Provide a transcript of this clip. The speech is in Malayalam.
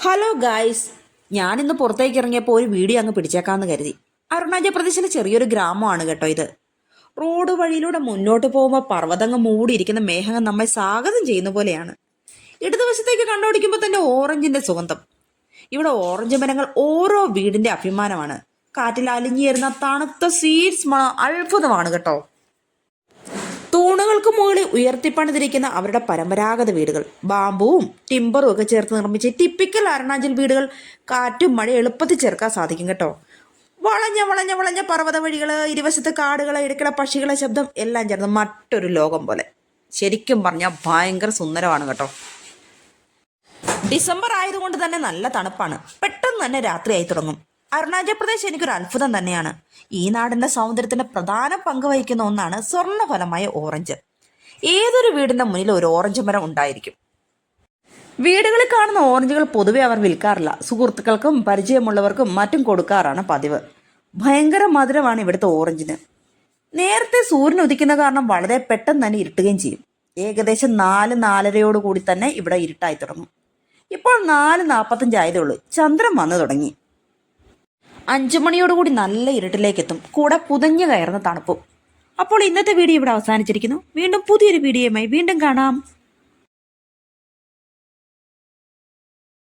ഹലോ ഗായ്സ്, ഞാനിന്ന് പുറത്തേക്ക് ഇറങ്ങിയപ്പോൾ ഒരു വീഡിയോ അങ്ങ് പിടിച്ചേക്കാമെന്ന് കരുതി. അരുണാചൽ പ്രദേശിലെ ചെറിയൊരു ഗ്രാമമാണ് കേട്ടോ ഇത്. റോഡ് വഴിയിലൂടെ മുന്നോട്ട് പോകുമ്പോൾ പർവ്വതങ്ങ് മൂടിയിരിക്കുന്ന മേഘങ്ങൾ നമ്മെ സ്വാഗതം ചെയ്യുന്ന പോലെയാണ്. ഇടതുവശത്തേക്ക് കണ്ടോടിക്കുമ്പോൾ തന്നെ ഓറഞ്ചിന്റെ സുഗന്ധം. ഇവിടെ ഓറഞ്ച് മരങ്ങൾ ഓരോ വീടിന്റെ അഭിമാനമാണ്. കാറ്റിൽ അലിഞ്ഞുയരുന്ന തണുത്ത സ്വീറ്റ്സ് മണം അത്ഭുതമാണ് കേട്ടോ. തൂണുകൾക്ക് മുകളിൽ ഉയർത്തിപ്പണിതിരിക്കുന്ന അവരുടെ പരമ്പരാഗത വീടുകൾ ബാമ്പുവും ടിമ്പറും ഒക്കെ ചേർത്ത് നിർമ്മിച്ച ടിപ്പിക്കൽ അരുണാചൽ വീടുകൾ കാറ്റും മഴ എളുപ്പത്തിൽ ചേർക്കാൻ സാധിക്കും കേട്ടോ. വളഞ്ഞ വളഞ്ഞ വളഞ്ഞ പർവ്വത വഴികൾ, ഇരുവശത്ത് കാടുകളെ, ഇടയ്ക്കിടെ പക്ഷികളെ ശബ്ദം എല്ലാം ചേർന്ന് മറ്റൊരു ലോകം പോലെ. ശരിക്കും പറഞ്ഞാൽ ഭയങ്കര സുന്ദരമാണ് കേട്ടോ. ഡിസംബർ ആയതുകൊണ്ട് തന്നെ നല്ല തണുപ്പാണ്. പെട്ടെന്ന് തന്നെ രാത്രിയായി തുടങ്ങും. അരുണാചൽ പ്രദേശ് എനിക്കൊരു അത്ഭുതം തന്നെയാണ്. ഈ നാടിന്റെ സൗന്ദര്യത്തിന് പ്രധാന പങ്ക് വഹിക്കുന്ന ഒന്നാണ് സ്വർണ്ണഫലമായ ഓറഞ്ച്. ഏതൊരു വീടിന്റെ മുന്നിൽ ഒരു ഓറഞ്ച് മരം ഉണ്ടായിരിക്കും. വീടുകളിൽ കാണുന്ന ഓറഞ്ചുകൾ പൊതുവെ അവർ വിൽക്കാറില്ല. സുഹൃത്തുക്കൾക്കും പരിചയമുള്ളവർക്കും മറ്റും കൊടുക്കാറാണ് പതിവ്. ഭയങ്കര മധുരമാണ് ഇവിടുത്തെ ഓറഞ്ചിന്. നേരത്തെ സൂര്യൻ ഉദിക്കുന്ന കാരണം വളരെ പെട്ടെന്ന് തന്നെ ഇരുട്ടുകയും ചെയ്യും. ഏകദേശം 4-4:30 കൂടി തന്നെ ഇവിടെ ഇരുട്ടായി തുടങ്ങും. ഇപ്പോൾ 4:45 ആയതേ ഉള്ളൂ. ചന്ദ്രൻ വന്നു തുടങ്ങി. 5 മണിയോടുകൂടി നല്ല ഇരുട്ടിലേക്ക് എത്തും. കൂടെ പുതഞ്ഞു കയറുന്ന തണുപ്പും. അപ്പോൾ ഇന്നത്തെ വീഡിയോ ഇവിടെ അവസാനിച്ചിരിക്കുന്നു. വീണ്ടും പുതിയൊരു വീഡിയോയുമായി വീണ്ടും കാണാം.